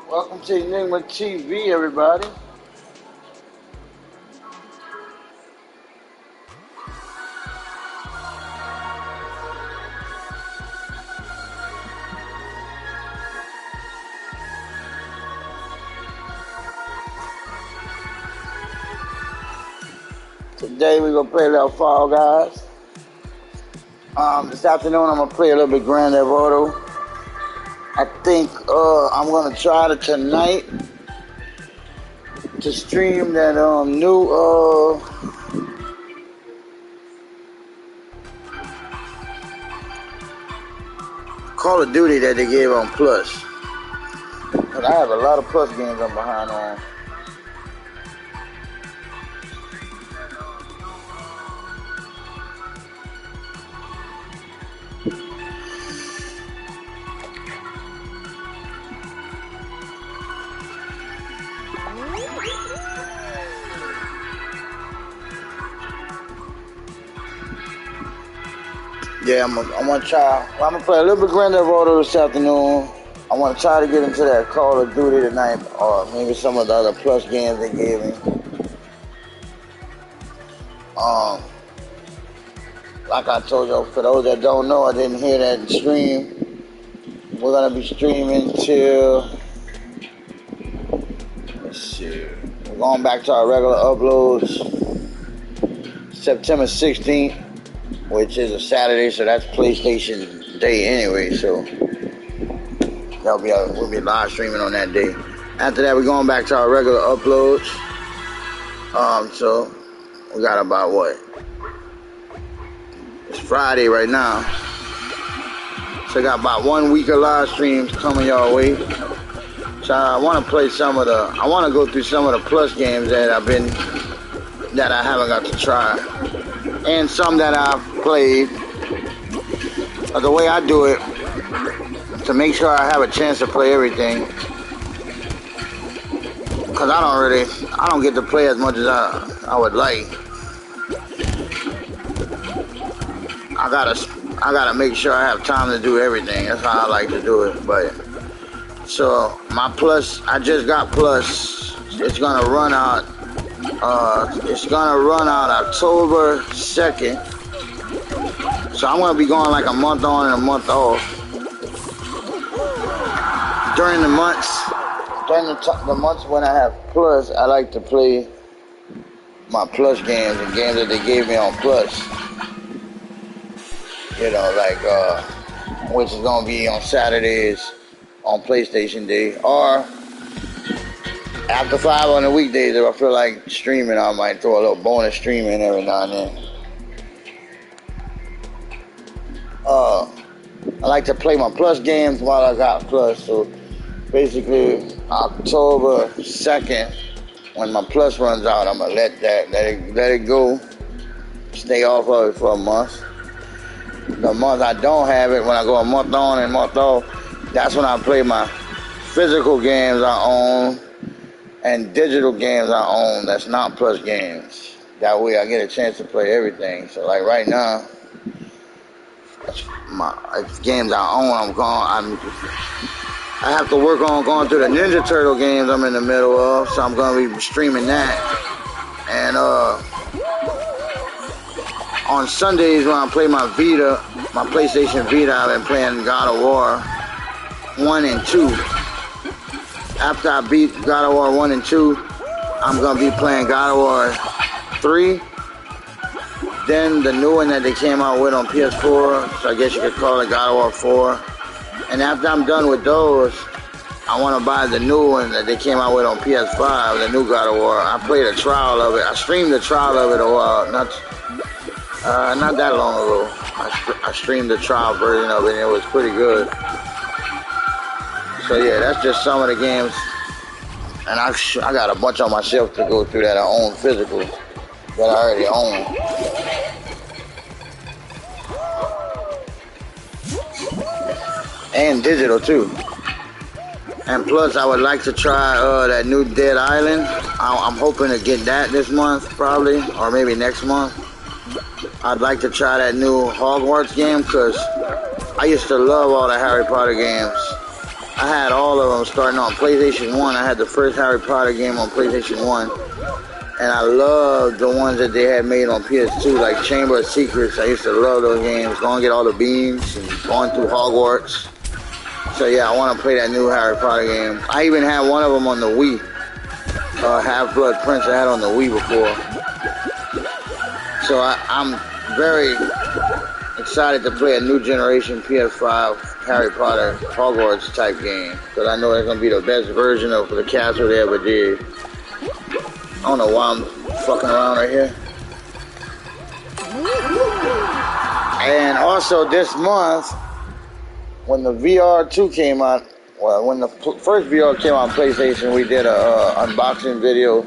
Welcome to Enigma TV, everybody. Today we're gonna play a little Fall Guys. This afternoon I'm gonna play a little bit Grand Theft Auto. I think I'm gonna try tonight to stream that new Call of Duty that they gave on Plus. But I have a lot of Plus games I'm behind on. Yeah, I'm gonna try. Well, I'm gonna play a little bit Grand Theft Auto this afternoon. I want to try to get into that Call of Duty tonight, or maybe some of the other Plus games they gave me. Like I told you, for those that don't know, I didn't hear that stream. We're gonna be streaming till, let's see, we're going back to our regular uploads September 16th, which is a Saturday, so that's PlayStation Day anyway. So we'll be live streaming on that day. After that, we're going back to our regular uploads. So we got about what? It's Friday right now. So I got about 1 week of live streams coming your way. So I want to play I want to go through some of the Plus games that I haven't got to try. And some that I've played. But the way I do it, to make sure I have a chance to play everything. Because I don't get to play as much as I would like. I gotta make sure I have time to do everything. That's how I like to do it. But so my Plus, I just got Plus. It's gonna run out. October 2nd. So I'm gonna be going like a month on and a month off. During the months when I have Plus, I like to play my Plus games and games that they gave me on Plus. You know, like which is gonna be on Saturdays on PlayStation Day, or after 5 on the weekdays. If I feel like streaming, I might throw a little bonus streaming every now and then. I like to play my Plus games while I got Plus. So basically, October 2nd, when my Plus runs out, I'm gonna let it go. Stay off of it for a month. The month I don't have it, when I go a month on and month off, that's when I play my physical games I own and digital games I own that's not Plus games. That way I get a chance to play everything. So like right now, it's games I own. I have to work on going through the Ninja Turtle games I'm in the middle of, so I'm gonna be streaming that. And on Sundays when I play my PlayStation Vita, I've been playing God of War 1 and 2. After I beat God of War 1 and 2, I'm going to be playing God of War 3. Then the new one that they came out with on PS4, so I guess you could call it God of War 4. And after I'm done with those, I want to buy the new one that they came out with on PS5, the new God of War. I played a trial of it. I streamed the trial of it a while, not that long ago. I streamed the trial version of it, and it was pretty good. So yeah, that's just some of the games, and I got a bunch on my shelf to go through that I own physical, that I already own. And digital too. And plus, I would like to try that new Dead Island. I'm hoping to get that this month, probably, or maybe next month. I'd like to try that new Hogwarts game, because I used to love all the Harry Potter games. I had all of them starting on PlayStation 1. I had the first Harry Potter game on PlayStation 1. And I loved the ones that they had made on PS2, like Chamber of Secrets. I used to love those games, going to get all the beams and going through Hogwarts. So yeah, I want to play that new Harry Potter game. I even had one of them on the Wii. Half-Blood Prince I had on the Wii before. So I'm very excited to play a new generation PS5 Harry Potter Hogwarts type game. Because I know it's going to be the best version of the castle they ever did. I don't know why I'm fucking around right here. And also this month, when the VR2 came out, well, when the first VR came out on PlayStation, we did a unboxing video.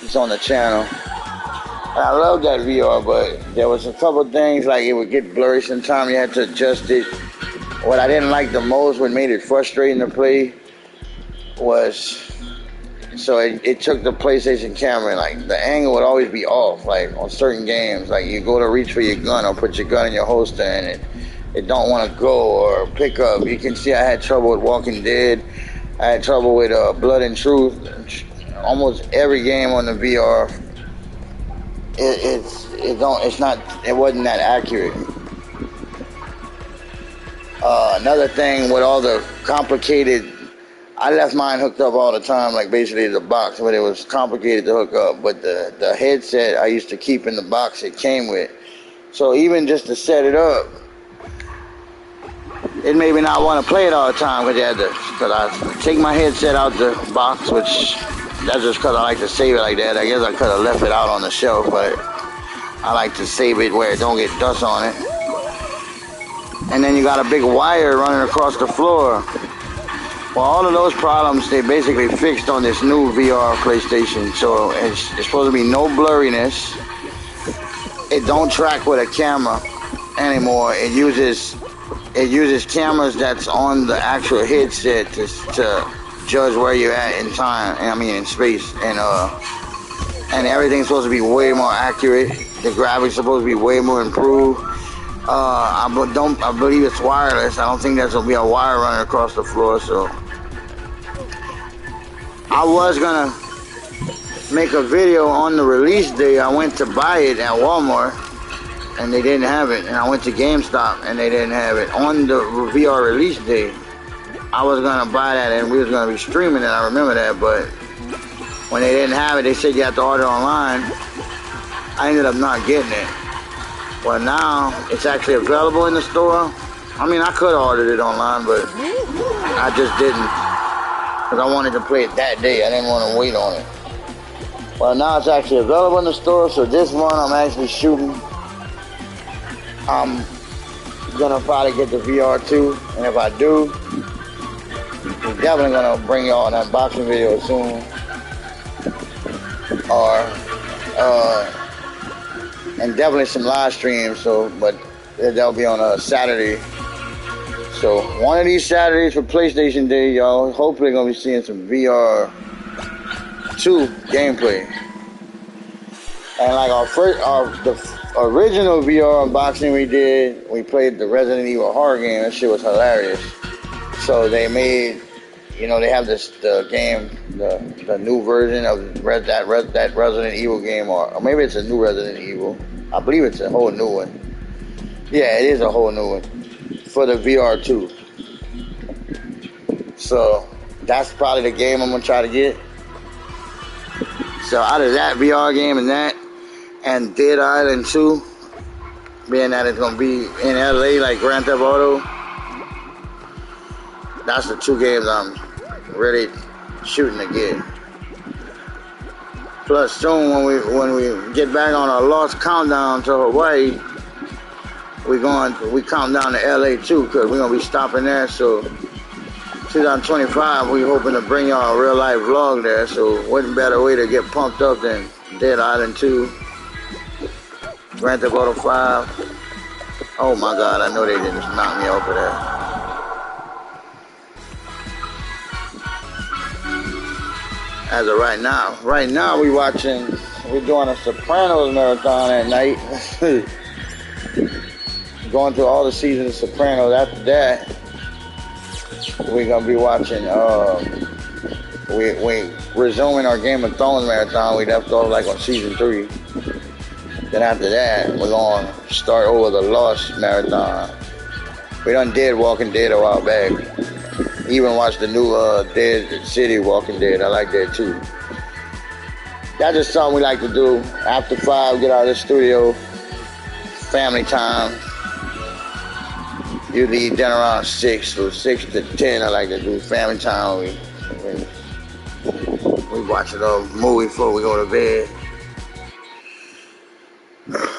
It's on the channel. And I love that VR, but there was a couple things, like it would get blurry sometimes. You had to adjust it. What I didn't like the most, what made it frustrating to play, was... So it took the PlayStation camera, like the angle would always be off, like on certain games. Like you go to reach for your gun or put your gun in your holster and it don't want to go or pick up. You can see I had trouble with Walking Dead. I had trouble with Blood and Truth. Almost every game on the VR, it wasn't that accurate. Another thing with all the complicated, I left mine hooked up all the time, like basically the box, but it was complicated to hook up. But the headset I used to keep in the box it came with. So even just to set it up, it made me not want to play it all the time because I take my headset out the box, which that's just because I like to save it like that. I guess I could have left it out on the shelf, but I like to save it where it don't get dust on it. And then you got a big wire running across the floor. Well, all of those problems, they basically fixed on this new VR PlayStation. So it's supposed to be no blurriness. It don't track with a camera anymore. It uses cameras that's on the actual headset to judge where you're at in time. In space. And everything's supposed to be way more accurate. The graphics supposed to be way more improved. I believe it's wireless. I don't think there's gonna be a wire running across the floor. So I was gonna make a video on the release day. I went to buy it at Walmart and they didn't have it, and I went to GameStop and they didn't have it on the VR release day. I was gonna buy that and we was gonna be streaming it. I remember that, but when they didn't have it, they said you have to order online. I ended up not getting it. Well, now it's actually available in the store. I could have ordered it online, but I just didn't, because I wanted to play it that day. I didn't want to wait on it. Well, now it's actually available in the store, so this one I'm actually shooting. I'm gonna probably get the VR2, and if I do, I'm definitely gonna bring y'all an unboxing video soon. And definitely some live streams, but that'll be on a Saturday. So one of these Saturdays for PlayStation Day, y'all, hopefully gonna be seeing some VR2 gameplay. And like the original VR unboxing we played the Resident Evil horror game. That shit was hilarious. So they made, they have the game, the new version of that Resident Evil game, or maybe it's a new Resident Evil. I believe it's a whole new one. Yeah, it is a whole new one for the VR2. So that's probably the game I'm gonna try to get. So out of that VR game and Dead Island 2, being that it's gonna be in LA like Grand Theft Auto, that's the two games I'm really shooting to get. Plus soon when we get back on our lost countdown to Hawaii, we count down to LA too, because we're gonna be stopping there. So 2025, we're hoping to bring y'all a real life vlog there. So what better way to get pumped up than Dead Island 2, Grand Theft Auto 5. Oh my God, I know they didn't knock me over there. As of right now we're doing a Sopranos marathon at night. Going through all the seasons of Sopranos. After that, we're gonna be watching. We resuming our Game of Thrones marathon. We left off like on season 3. Then after that, we're gonna start over the Lost marathon. We done did Walking Dead a while back. Even watched the new Dead City Walking Dead. I like that too. That's just something we like to do. After 5, get out of the studio. Family time. Usually eat dinner around 6, so 6 to 10 I like to do family time. We watch a little movie before we go to bed.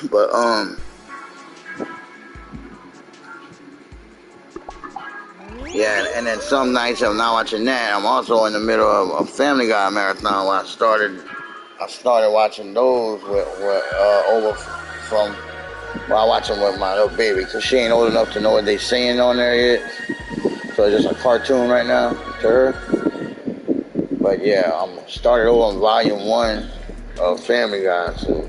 But yeah, and then some nights I'm not watching that. I'm also in the middle of a Family Guy marathon where I started watching those over from. Well, I watch them with my little baby because she ain't old enough to know what they saying on there yet. So it's just a cartoon right now to her. But yeah, I'm started over on volume 1 of Family Guy. So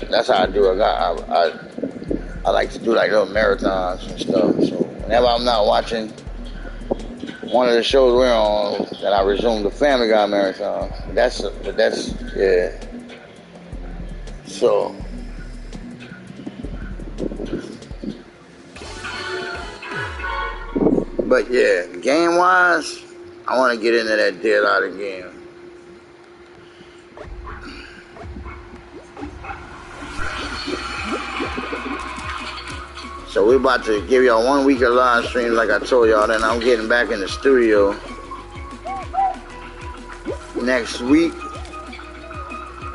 that's how I do it. I like to do like little marathons and stuff. So whenever I'm not watching one of the shows we're on, then I resume the Family Guy marathon. That's yeah. So. But yeah, game-wise, I want to get into that Dead Island game. So we're about to give y'all 1 week of live streams like I told y'all, then I'm getting back in the studio next week.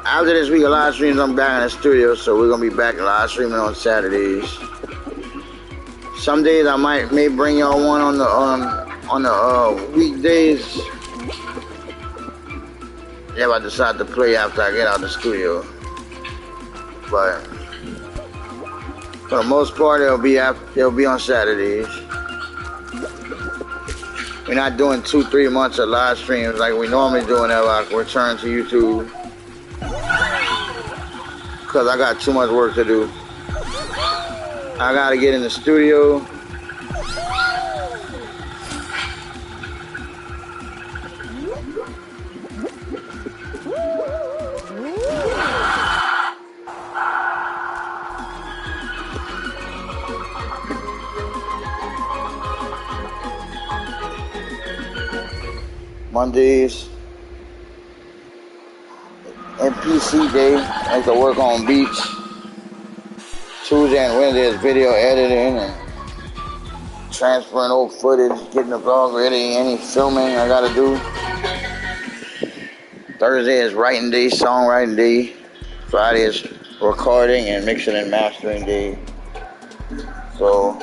After this week of live streams, I'm back in the studio, so we're going to be back live streaming on Saturdays. Some days I may bring y'all one on the weekdays. If I decide to play after I get out of the studio. But for the most part, it'll be on Saturdays. We're not doing 2-3 months of live streams like we normally do whenever I return to YouTube. Because I got too much work to do. I gotta get in the studio. Mondays, NPC day, like to work on beats. Tuesday and Wednesday is video editing and transferring old footage, getting the vlog ready, any filming I gotta do. Thursday is writing day, songwriting day. Friday is recording and mixing and mastering day. So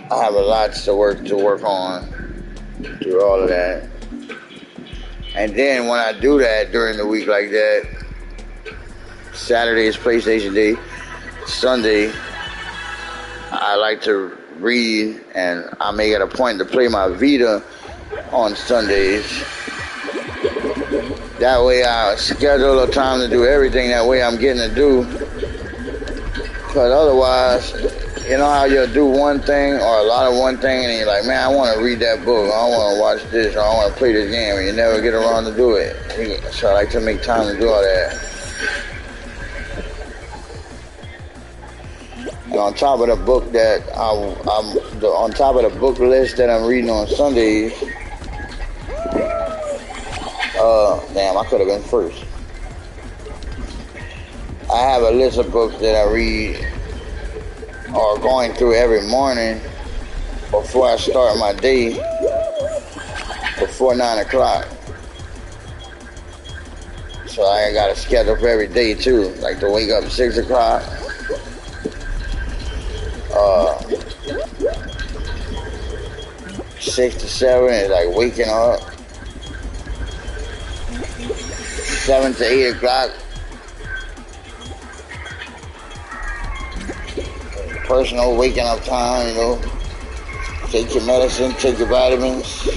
I have a lot to work on through all of that. And then when I do that during the week like that, Saturday is PlayStation day. Sunday, I like to read, and I make it a point to play my Vita on Sundays. That way I schedule a time to do everything. That way I'm getting to do. Because otherwise, you know how you'll do one thing or a lot of one thing, and you're like, man, I want to read that book, I want to watch this, or I want to play this game, and you never get around to do it. So I like to make time to do all that. And on top of the book that on top of the book list that I'm reading on Sundays, damn, I could have been first. I have a list of books that I read or going through every morning before I start my day, before 9 o'clock. So I got a schedule for every day too, like to wake up at 6 o'clock. 6 to 7 is like waking up. 7 to 8 o'clock, personal waking up time, you know. Take your medicine, take your vitamins.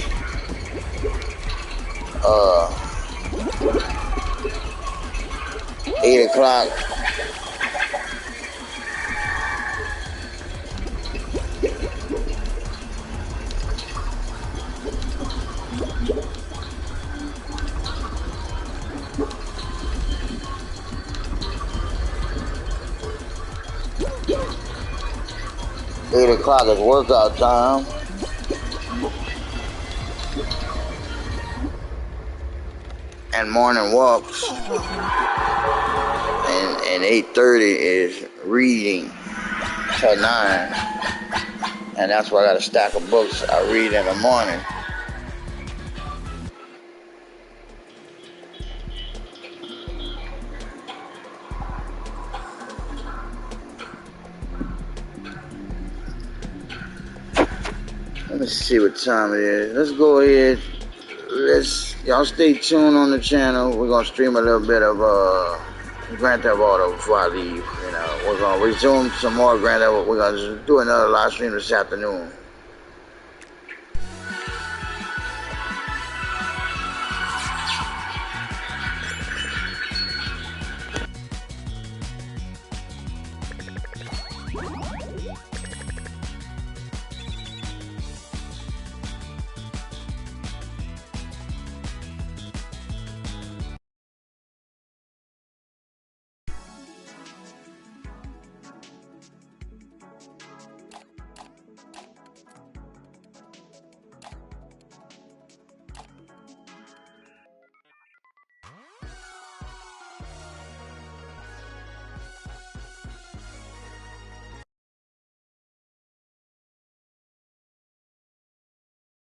8 o'clock, 8 o'clock is workout time. And morning walks. And 8:30 is reading till 9. And that's why I got a stack of books I read in the morning. Let me see what time it is. Let's go ahead. Y'all stay tuned on the channel. We're gonna stream a little bit of Grand Theft Auto before I leave. You know, we're gonna resume some more Grand Theft Auto. We're gonna do another live stream this afternoon.